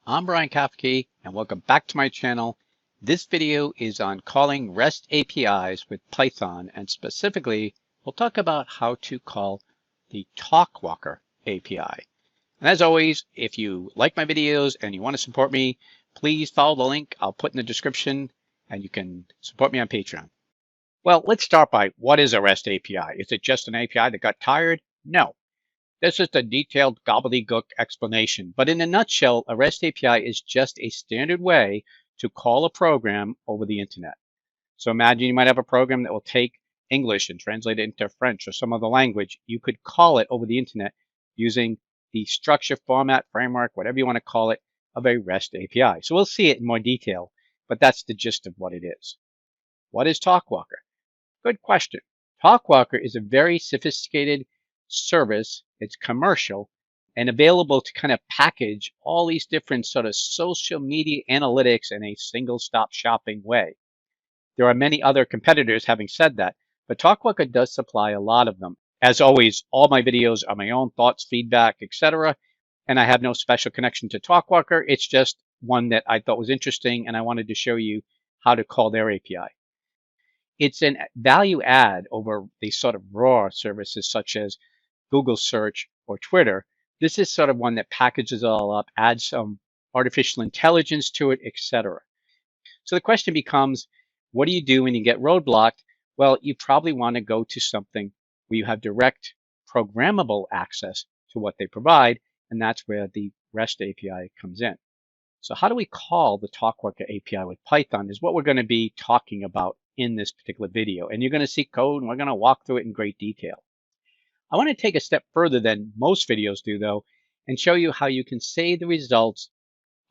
I'm Brian Kafke, and welcome back to my channel. This video is on calling REST APIs with Python, and specifically, we'll talk about how to call the Talkwalker API. And as always, if you like my videos and you want to support me, please follow the link I'll put in the description, and you can support me on Patreon. Well, let's start by what is a REST API? Is it just an API that got tired? No. This is a detailed gobbledygook explanation, but in a nutshell, a REST API is just a standard way to call a program over the internet. So imagine you might have a program that will take English and translate it into French or some other language. You could call it over the internet using the structure, format, framework, whatever you want to call it, of a REST API. So we'll see it in more detail, but that's the gist of what it is. What is Talkwalker? Good question. Talkwalker is a very sophisticated service. It's commercial and available to kind of package all these different sort of social media analytics in a single stop shopping way. There are many other competitors having said that, but Talkwalker does supply a lot of them. As always, all my videos are my own thoughts, feedback, etc. And I have no special connection to Talkwalker. It's just one that I thought was interesting and I wanted to show you how to call their API. It's an value add over the sort of raw services such as Google search or Twitter. This is sort of one that packages it all up, adds some artificial intelligence to it, etc. So the question becomes, what do you do when you get roadblocked? Well, you probably want to go to something where you have direct programmable access to what they provide, and that's where the REST API comes in. So how do we call the Talkwalker API with Python is what we're going to be talking about in this particular video. And you're going to see code, and we're going to walk through it in great detail. I want to take a step further than most videos do, though, and show you how you can save the results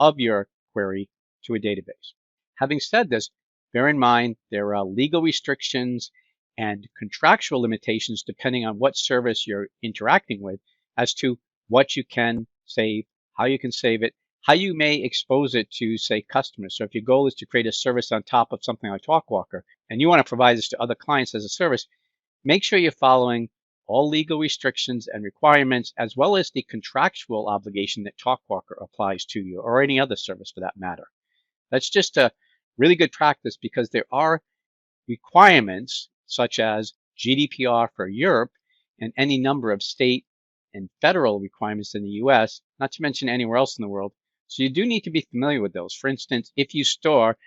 of your query to a database. Having said this, bear in mind there are legal restrictions and contractual limitations depending on what service you're interacting with as to what you can save, how you can save it, how you may expose it to, say, customers. So if your goal is to create a service on top of something like Talkwalker, and you want to provide this to other clients as a service, make sure you're following all legal restrictions and requirements, as well as the contractual obligation that Talkwalker applies to you, or any other service for that matter. That's just a really good practice because there are requirements such as GDPR for Europe and any number of state and federal requirements in the US, not to mention anywhere else in the world. So you do need to be familiar with those. For instance, if you store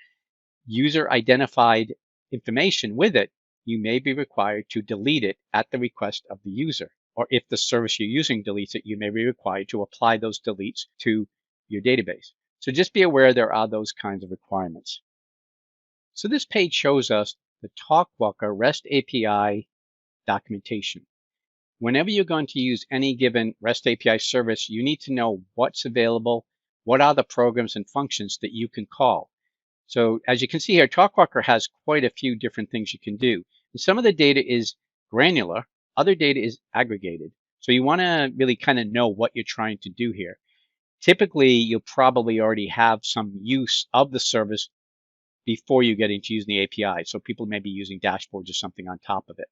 user identified information with it, you may be required to delete it at the request of the user. Or if the service you're using deletes it, you may be required to apply those deletes to your database. So just be aware there are those kinds of requirements. So this page shows us the Talkwalker REST API documentation. Whenever you're going to use any given REST API service, you need to know what's available, what are the programs and functions that you can call. So as you can see here, Talkwalker has quite a few different things you can do. And some of the data is granular, other data is aggregated. So you want to really kind of know what you're trying to do here. Typically, you'll probably already have some use of the service before you get into using the API. So people may be using dashboards or something on top of it.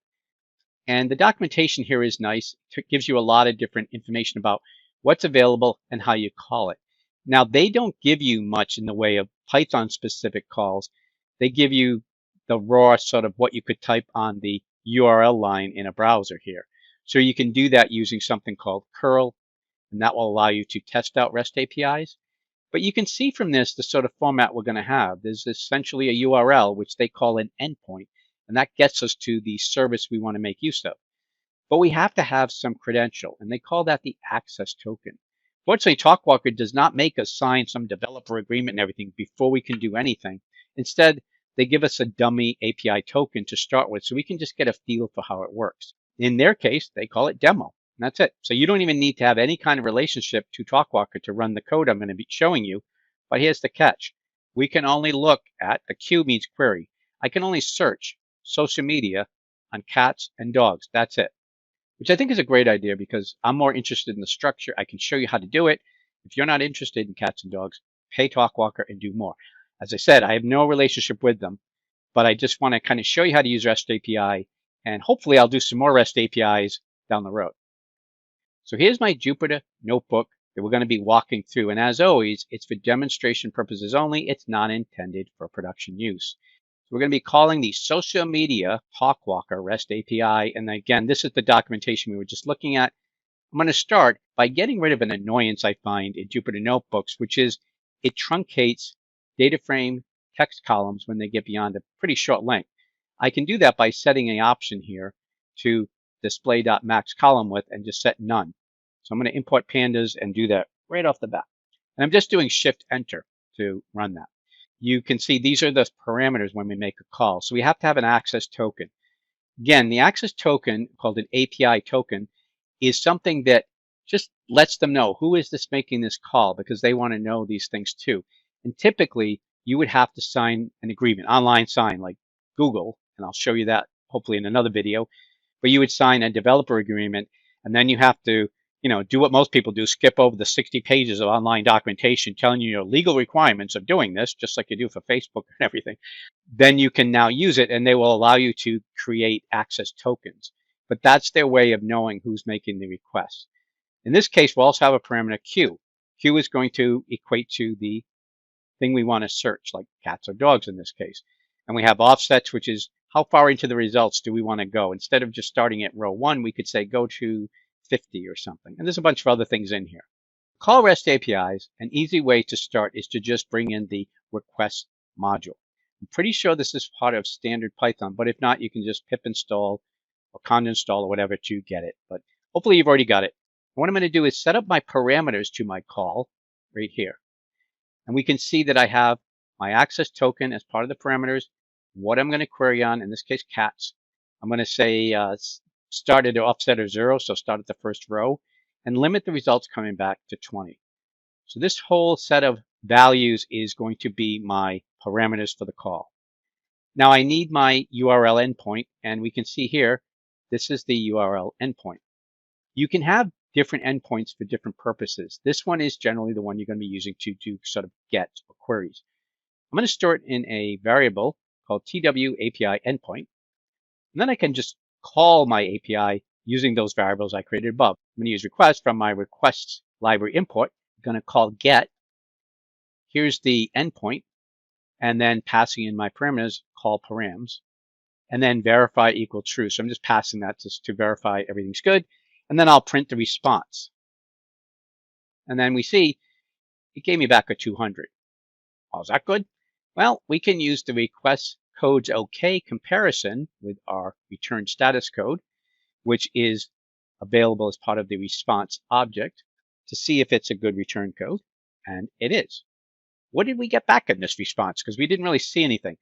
And the documentation here is nice. It gives you a lot of different information about what's available and how you call it. Now, they don't give you much in the way of Python-specific calls. They give you the raw sort of what you could type on the URL line in a browser here. So you can do that using something called curl, and that will allow you to test out REST APIs. But you can see from this the sort of format we're going to have. There's essentially a URL, which they call an endpoint, and that gets us to the service we want to make use of. But we have to have some credential, and they call that the access token. Fortunately, Talkwalker does not make us sign some developer agreement and everything before we can do anything. Instead, they give us a dummy API token to start with so we can just get a feel for how it works. In their case, they call it demo. And that's it. So you don't even need to have any kind of relationship to Talkwalker to run the code I'm going to be showing you. But here's the catch. We can only look at, the Q means query. I can only search social media on cats and dogs. That's it. Which I think is a great idea because I'm more interested in the structure. I can show you how to do it. If you're not interested in cats and dogs, pay Talkwalker and do more. As I said, I have no relationship with them, but I just want to kind of show you how to use REST API, and hopefully I'll do some more REST APIs down the road. So here's my Jupyter Notebook that we're going to be walking through. And as always, it's for demonstration purposes only. It's not intended for production use. So we're going to be calling the social media Talkwalker REST API. And again, this is the documentation we were just looking at. I'm going to start by getting rid of an annoyance I find in Jupyter Notebooks, which is it truncates data frame text columns when they get beyond a pretty short length. I can do that by setting an option here to display.max column width and just set none. So I'm going to import pandas and do that right off the bat. And I'm just doing Shift Enter to run that. You can see these are the parameters when we make a call. So we have to have an access token. Again, the access token, called an API token, is something that just lets them know who is this making this call, because they want to know these things too. And typically, you would have to sign an agreement, online sign like Google, and I'll show you that hopefully in another video. But you would sign a developer agreement, and then you have to do what most people do, skip over the 60 pages of online documentation telling you your legal requirements of doing this, just like you do for Facebook and everything. Then you can now use it, and they will allow you to create access tokens. But that's their way of knowing who's making the request. In this case, we'll also have a parameter Q. Q is going to equate to the thing we want to search, like cats or dogs in this case. And we have offsets, which is how far into the results do we want to go. Instead of just starting at row 1, we could say go to 50 or something. And there's a bunch of other things in here. Call REST APIs, an easy way to start is to just bring in the request module. I'm pretty sure this is part of standard Python, but if not, you can just pip install or const install or whatever to get it. But hopefully you've already got it. And what I'm going to do is set up my parameters to my call right here. And we can see that I have my access token as part of the parameters, what I'm going to query on, in this case, cats. I'm going to say start at an offset of 0, so start at the first row, and limit the results coming back to 20. So this whole set of values is going to be my parameters for the call. Now I need my URL endpoint, and we can see here, this is the URL endpoint. You can have different endpoints for different purposes. This one is generally the one you're going to be using to do sort of get or queries. I'm going to store it in a variable called TW-API endpoint, and then I can just call my API using those variables I created above. I'm going to use request from my requests library import. I'm going to call get. Here's the endpoint, and then passing in my parameters, call params, and then verify equal true. So I'm just passing that just to verify everything's good, and then I'll print the response. And then we see it gave me back a 200. Oh, is that good? Well, we can use the request codes OK comparison with our return status code, which is available as part of the response object, to see if it's a good return code, and it is. What did we get back in this response? Because we didn't really see anything.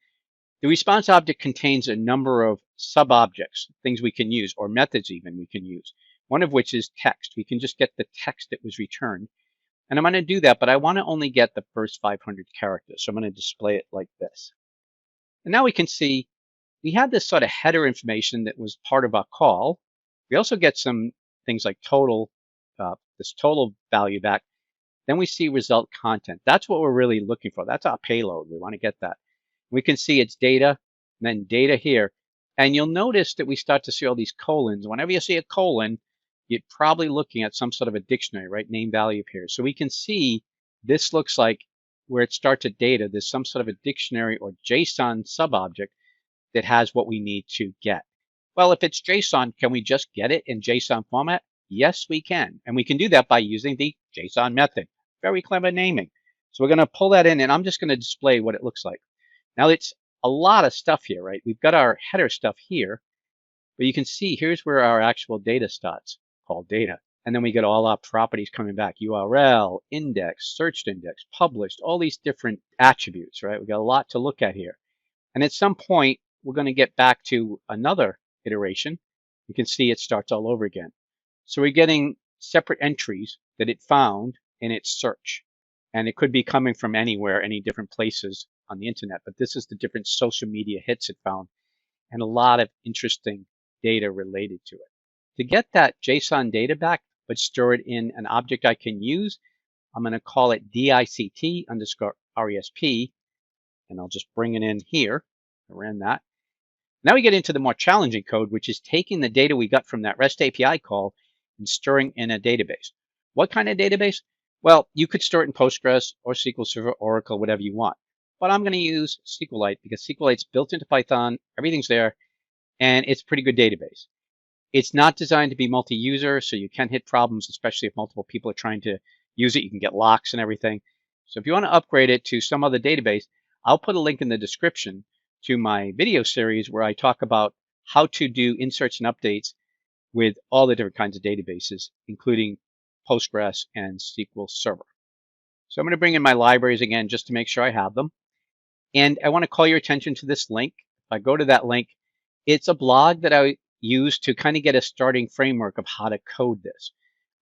The response object contains a number of sub-objects, things we can use, or methods even we can use, one of which is text. We can just get the text that was returned. And I'm going to do that, but I want to only get the first 500 characters. So I'm going to display it like this. And now we can see we have this sort of header information that was part of our call. We also get some things like total, this total value back. Then we see result content. That's what we're really looking for. That's our payload. We want to get that. We can see it's data, and then data here. And you'll notice that we start to see all these colons. Whenever you see a colon, you're probably looking at some sort of a dictionary, right? Name value here. So we can see this looks like where it starts at data, there's some sort of a dictionary or JSON sub-object that has what we need to get. Well, if it's JSON, can we just get it in JSON format? Yes, we can. And we can do that by using the JSON method. Very clever naming. So we're going to pull that in, and I'm just going to display what it looks like. Now, it's a lot of stuff here, right? We've got our header stuff here, but you can see here's where our actual data starts, called data. And then we get all our properties coming back, URL, index, searched index, published, all these different attributes, right? We've got a lot to look at here. And at some point, we're going to get back to another iteration. You can see it starts all over again. So we're getting separate entries that it found in its search. And it could be coming from anywhere, any different places on the internet. But this is the different social media hits it found, and a lot of interesting data related to it. To get that JSON data back, but store it in an object I can use, I'm going to call it dict_resp, and I'll just bring it in here. I ran that. Now we get into the more challenging code, which is taking the data we got from that REST API call and storing in a database. What kind of database? Well, you could store it in Postgres or SQL Server, Oracle, whatever you want. But I'm going to use SQLite because SQLite's built into Python, everything's there, and it's a pretty good database. It's not designed to be multi-user, so you can hit problems, especially if multiple people are trying to use it. You can get locks and everything. So if you want to upgrade it to some other database, I'll put a link in the description to my video series where I talk about how to do inserts and updates with all the different kinds of databases, including Postgres and SQL Server. So I'm going to bring in my libraries again just to make sure I have them. And I want to call your attention to this link. If I go to that link, it's a blog that I use to kind of get a starting framework of how to code this.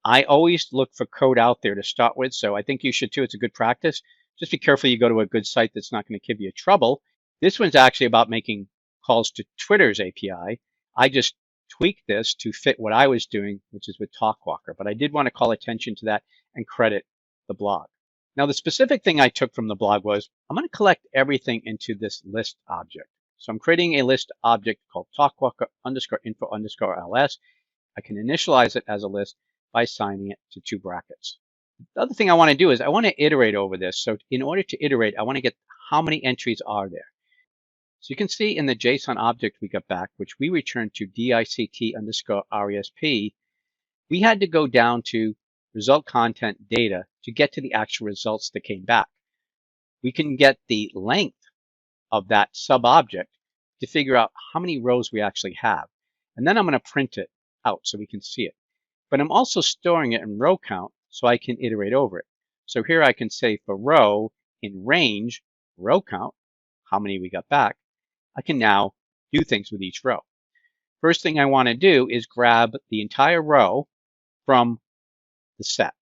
I always look for code out there to start with, so I think you should too. It's a good practice. Just be careful you go to a good site that's not going to give you trouble. This one's actually about making calls to Twitter's API. I just tweaked this to fit what I was doing, which is with Talkwalker, but I did want to call attention to that and credit the blog. Now, the specific thing I took from the blog was I'm going to collect everything into this list object. So I'm creating a list object called Talkwalker _info_ls. I can initialize it as a list by assigning it to 2 brackets. The other thing I want to do is I want to iterate over this. So in order to iterate, I want to get how many entries are there. So you can see in the JSON object we got back, which we returned to dict_resp, we had to go down to result content data to get to the actual results that came back. We can get the length of that sub-object to figure out how many rows we actually have. And then I'm going to print it out so we can see it. But I'm also storing it in row count so I can iterate over it. So here I can say for row in range, row count, how many we got back. I can now do things with each row. First thing I want to do is grab the entire row from the set.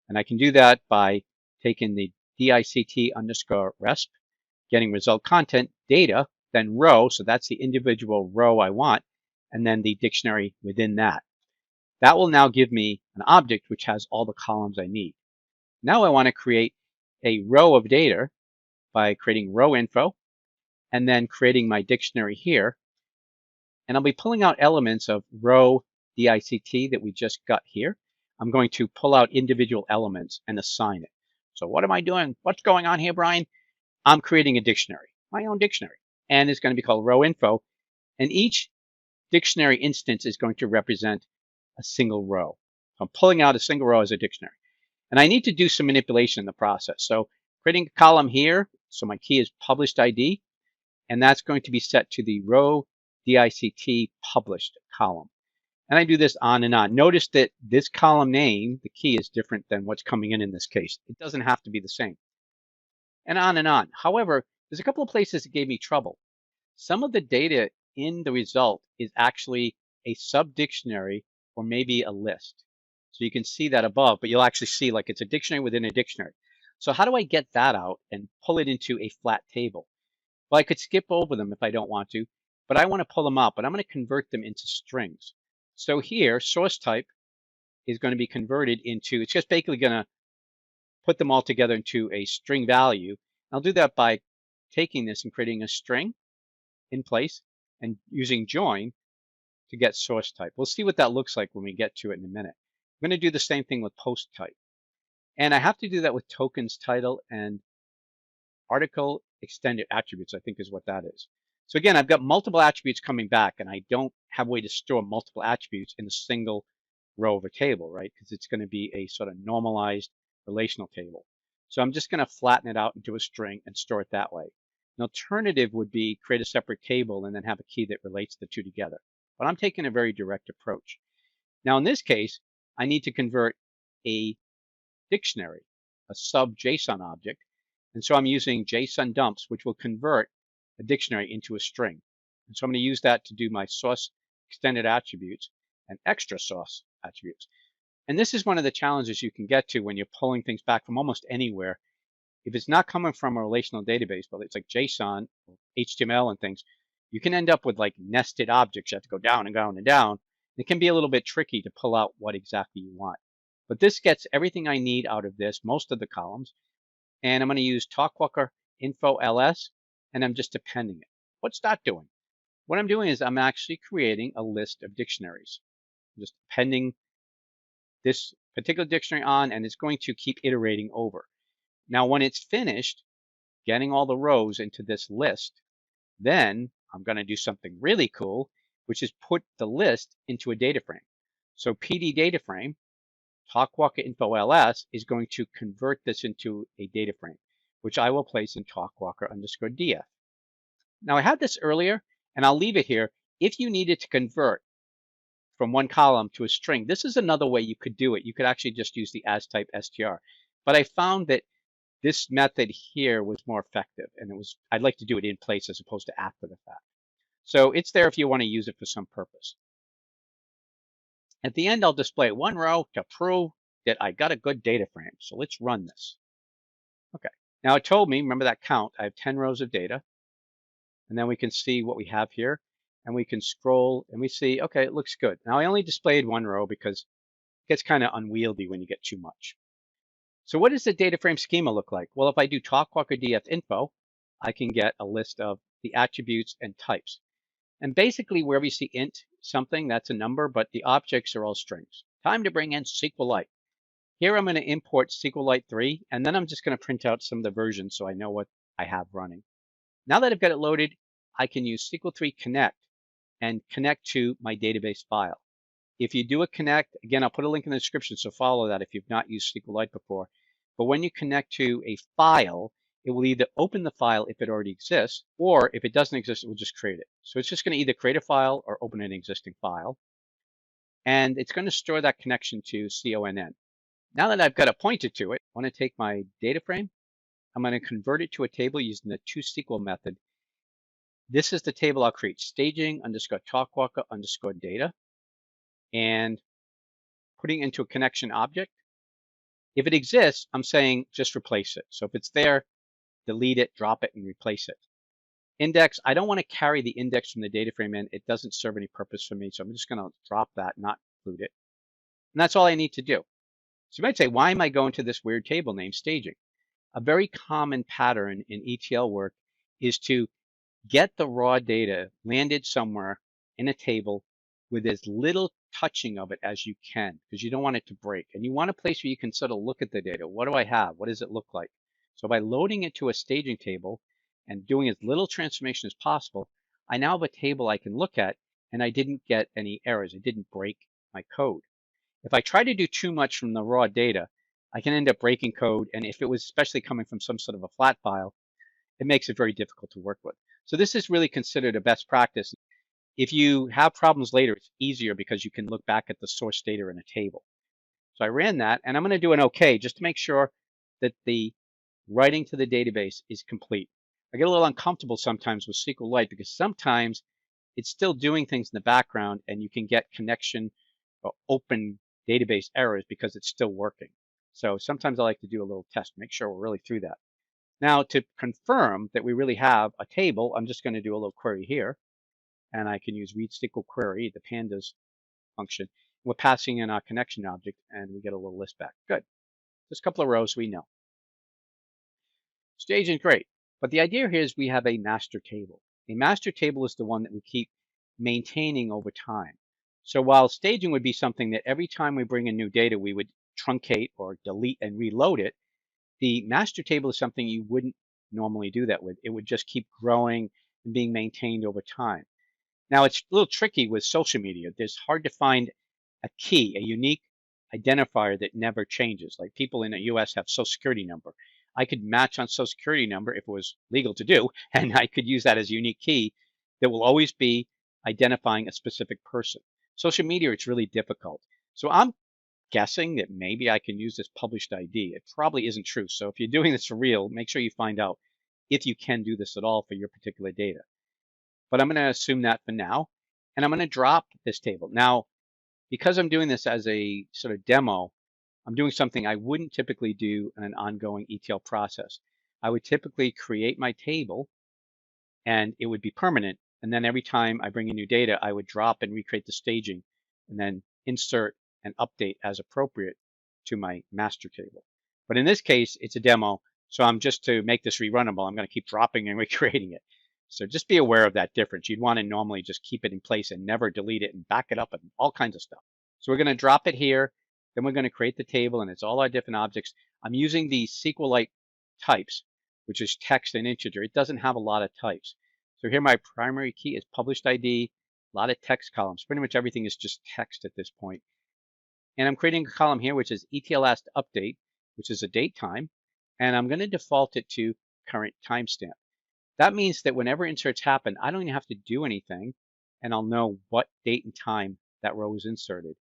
And I can do that by taking the dict_resp, getting result content data, then row, so that's the individual row I want, and then the dictionary within that. That will now give me an object which has all the columns I need. Now I want to create a row of data by creating row info and then creating my dictionary here. And I'll be pulling out elements of row dict that we just got here. I'm going to pull out individual elements and assign it. So what am I doing? What's going on here, Brian? I'm creating a dictionary, my own dictionary, and it's going to be called row info. And each dictionary instance is going to represent a single row. So I'm pulling out a single row as a dictionary. And I need to do some manipulation in the process. So creating a column here, so my key is published ID, and that's going to be set to the row dict published column. And I do this on and on. Notice that this column name, the key, is different than what's coming in this case. It doesn't have to be the same. And on and on. However, there's a couple of places that gave me trouble. Some of the data in the result is actually a sub-dictionary or maybe a list. So you can see that above, but you'll actually see like it's a dictionary within a dictionary. So how do I get that out and pull it into a flat table? Well, I could skip over them if I don't want to, but I want to pull them out, but I'm going to convert them into strings. So here, source type is going to be converted into, it's just basically going to put them all together into a string value. I'll do that by taking this and creating a string in place and using join to get source type. We'll see what that looks like when we get to it in a minute. I'm going to do the same thing with post type. And I have to do that with tokens title and article extended attributes, I think is what that is. So again, I've got multiple attributes coming back, and I don't have a way to store multiple attributes in a single row of a table, right? Because it's going to be a sort of normalized relational table. So I'm just going to flatten it out into a string and store it that way. An alternative would be create a separate table and then have a key that relates the two together. But I'm taking a very direct approach. Now in this case, I need to convert a dictionary, a sub-JSON object. And so I'm using JSON dumps, which will convert a dictionary into a string. And so I'm going to use that to do my source extended attributes and extra source attributes. And this is one of the challenges you can get to when you're pulling things back from almost anywhere. If it's not coming from a relational database, but it's like JSON, or HTML and things, you can end up with like nested objects. You have to go down and down and down. It can be a little bit tricky to pull out what exactly you want. But this gets everything I need out of this, most of the columns. And I'm going to use Talkwalker info ls, and I'm just appending it. What's that doing? What I'm doing is I'm actually creating a list of dictionaries. I'm just appending this particular dictionary on, and it's going to keep iterating over. Now, when it's finished getting all the rows into this list, then I'm going to do something really cool, which is put the list into a data frame. So PD data frame, Talkwalker info ls, is going to convert this into a data frame, which I will place in Talkwalker_df. Now I had this earlier, and I'll leave it here. If you needed to convert from one column to a string, this is another way you could do it. You could actually just use the as type str. But I found that this method here was more effective, and I'd like to do it in place as opposed to after the fact. So it's there if you want to use it for some purpose. At the end, I'll display one row to prove that I got a good data frame. So let's run this. Okay, now it told me, remember that count, I have 10 rows of data. And then we can see what we have here. And we can scroll and we see, okay, it looks good. Now I only displayed one row because it gets kind of unwieldy when you get too much. So what does the data frame schema look like? Well, if I do Talkwalker_df info, I can get a list of the attributes and types. And basically wherever you see int something, that's a number, but the objects are all strings. Time to bring in SQLite. Here I'm going to import SQLite 3, and then I'm just going to print out some of the versions so I know what I have running. Now that I've got it loaded, I can use SQL3 connect and connect to my database file. If you do a connect, again, I'll put a link in the description, so follow that if you've not used SQLite before. But when you connect to a file, it will either open the file if it already exists, or if it doesn't exist, it will just create it. So it's just going to either create a file or open an existing file. And it's going to store that connection to CONN. Now that I've got it pointed to it, I want to take my data frame. I'm going to convert it to a table using the toSQL method. This is the table I'll create, staging_Talkwalker_data, and putting it into a connection object. If it exists, I'm saying just replace it. So if it's there, delete it, drop it, and replace it. Index, I don't want to carry the index from the data frame in. It doesn't serve any purpose for me, so I'm just going to drop that, not include it. And that's all I need to do. So you might say, why am I going to this weird table named staging? A very common pattern in ETL work is to get the raw data landed somewhere in a table with as little touching of it as you can, because you don't want it to break. And you want a place where you can sort of look at the data. What do I have? What does it look like? So by loading it to a staging table and doing as little transformation as possible, I now have a table I can look at, and I didn't get any errors. It didn't break my code. If I try to do too much from the raw data, I can end up breaking code, and if it was especially coming from some sort of a flat file, it makes it very difficult to work with. So this is really considered a best practice. If you have problems later, it's easier because you can look back at the source data in a table. So I ran that, and I'm going to do an OK just to make sure that the writing to the database is complete. I get a little uncomfortable sometimes with SQLite because sometimes it's still doing things in the background, and you can get connection or open database errors because it's still working. So sometimes I like to do a little test, make sure we're really through that. Now to confirm that we really have a table, I'm just going to do a little query here. And I can use read SQL query, the pandas function. We're passing in our connection object, and we get a little list back. Good. Just a couple of rows we know. Staging, great. But the idea here is we have a master table. A master table is the one that we keep maintaining over time. So while staging would be something that every time we bring in new data, we would truncate or delete and reload it, the master table is something you wouldn't normally do that with. It would just keep growing and being maintained over time. Now, it's a little tricky with social media. It's hard to find a key, a unique identifier that never changes. Like people in the US have social security number. I could match on social security number if it was legal to do, and I could use that as a unique key that will always be identifying a specific person. Social media, it's really difficult. So I'm guessing that maybe I can use this published ID. It probably isn't true. So if you're doing this for real, make sure you find out if you can do this at all for your particular data. But I'm going to assume that for now, and I'm going to drop this table. Now, because I'm doing this as a sort of demo, I'm doing something I wouldn't typically do in an ongoing ETL process. I would typically create my table, and it would be permanent. And then every time I bring in new data, I would drop and recreate the staging, and then insert and update as appropriate to my master table. But in this case, it's a demo, so I'm just to make this rerunnable, I'm going to keep dropping and recreating it. So just be aware of that difference. You'd want to normally just keep it in place and never delete it and back it up and all kinds of stuff. So we're going to drop it here. Then we're going to create the table, and it's all our different objects. I'm using the SQLite types, which is text and integer. It doesn't have a lot of types. So here my primary key is published ID, a lot of text columns. Pretty much everything is just text at this point. And I'm creating a column here, which is ETLast update, which is a date time. And I'm going to default it to current timestamp. That means that whenever inserts happen, I don't even have to do anything, and I'll know what date and time that row is inserted,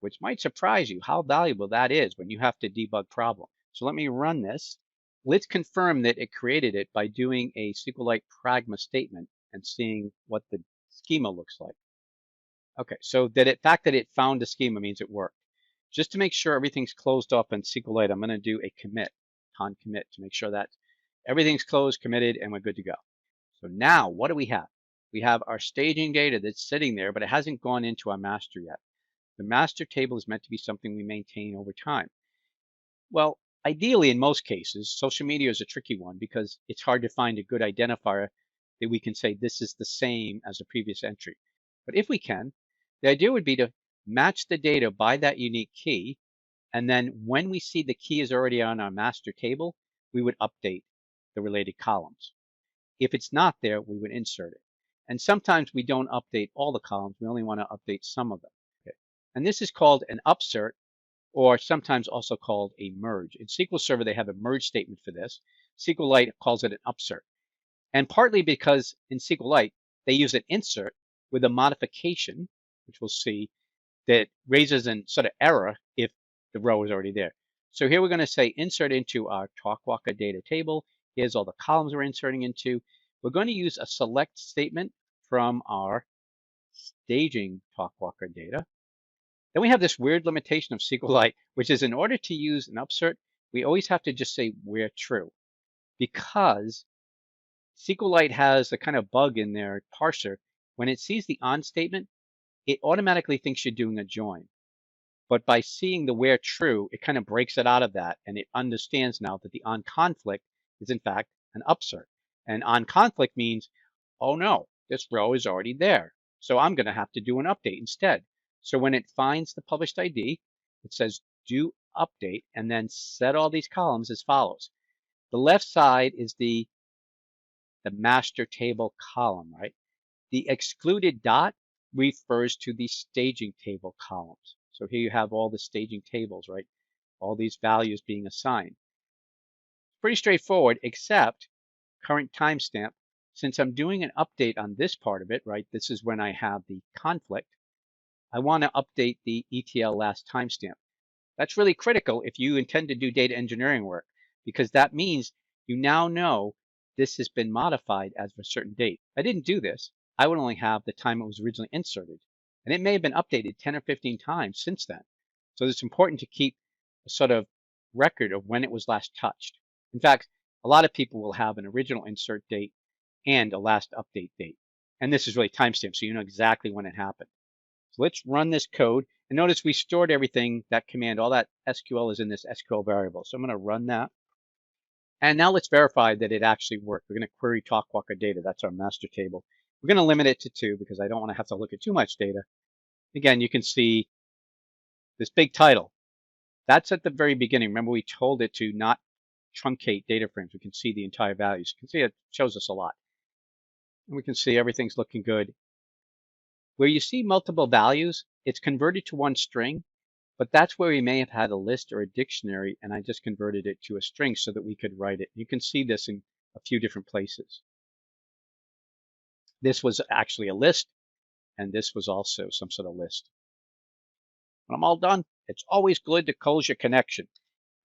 which might surprise you how valuable that is when you have to debug problems. So let me run this. Let's confirm that it created it by doing a SQLite pragma statement and seeing what the schema looks like. Okay, so the fact that it found the schema means it worked. Just to make sure everything's closed off in SQLite, I'm going to do a commit, con commit, to make sure that everything's closed, committed, and we're good to go. So now what do we have? We have our staging data that's sitting there, but it hasn't gone into our master yet. The master table is meant to be something we maintain over time. Well, ideally, in most cases, social media is a tricky one because it's hard to find a good identifier that we can say this is the same as the previous entry. But if we can, the idea would be to match the data by that unique key, and then when we see the key is already on our master table, we would update the related columns. If it's not there, we would insert it. And sometimes we don't update all the columns. We only want to update some of them. Okay. And this is called an upsert, or sometimes also called a merge. In SQL Server, they have a merge statement for this. SQLite calls it an upsert. And partly because in SQLite, they use an insert with a modification, which we'll see, that raises an sort of error if the row is already there. So here we're going to say insert into our Talkwalker data table. Here's all the columns we're inserting into. We're going to use a select statement from our staging Talkwalker data. Then we have this weird limitation of SQLite, which is in order to use an upsert, we always have to just say where true, because SQLite has a kind of bug in their parser. When it sees the on statement, it automatically thinks you're doing a join. But by seeing the where true, it kind of breaks it out of that, and it understands now that the on conflict is in fact an upsert. And on conflict means, oh no, this row is already there. So I'm going to have to do an update instead. So when it finds the published ID, it says do update and then set all these columns as follows. The left side is the master table column, right? The excluded dot refers to the staging table columns. So here you have all the staging tables, right? All these values being assigned. Pretty straightforward, except current timestamp. Since I'm doing an update on this part of it, right? This is when I have the conflict. I want to update the ETL last timestamp. That's really critical if you intend to do data engineering work, because that means you now know this has been modified as of a certain date. If I didn't do this, I would only have the time it was originally inserted. And it may have been updated 10 or 15 times since then. So it's important to keep a sort of record of when it was last touched. In fact, a lot of people will have an original insert date and a last update date. And this is really timestamp, so you know exactly when it happened. So let's run this code. And notice we stored everything, that command, all that SQL is in this SQL variable. So I'm going to run that. And now let's verify that it actually worked. We're going to query Talkwalker data. That's our master table. We're going to limit it to 2 because I don't want to have to look at too much data. Again, you can see this big title. That's at the very beginning. Remember, we told it to not truncate data frames. We can see the entire values. You can see it shows us a lot. And we can see everything's looking good. Where you see multiple values, it's converted to one string, but that's where we may have had a list or a dictionary, and I just converted it to a string so that we could write it. You can see this in a few different places. This was actually a list, and this was also some sort of list. When I'm all done, it's always good to close your connection.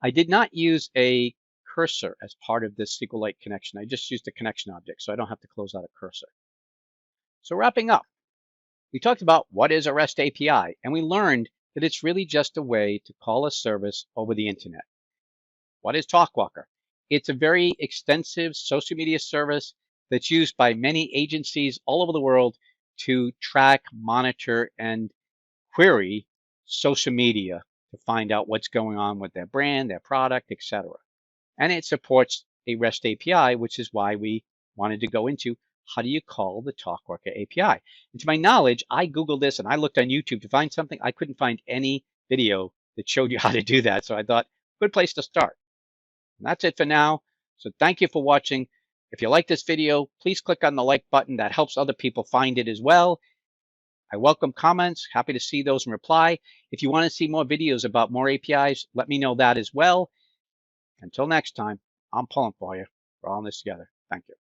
I did not use a cursor as part of this SQLite connection. I just used a connection object, so I don't have to close out a cursor. So wrapping up, we talked about what is a REST API, and we learned that it's really just a way to call a service over the internet. What is Talkwalker? It's a very extensive social media service that's used by many agencies all over the world to track, monitor, and query social media to find out what's going on with their brand, their product, etc. And it supports a REST API, which is why we wanted to go into how do you call the Talkwalker API. And to my knowledge, I Googled this and I looked on YouTube to find something. I couldn't find any video that showed you how to do that. So I thought, good place to start. And that's it for now. So thank you for watching. If you like this video, please click on the like button. That helps other people find it as well. I welcome comments. Happy to see those and reply. If you want to see more videos about more APIs, let me know that as well. Until next time, I'm pulling for you. We're all in this together. Thank you.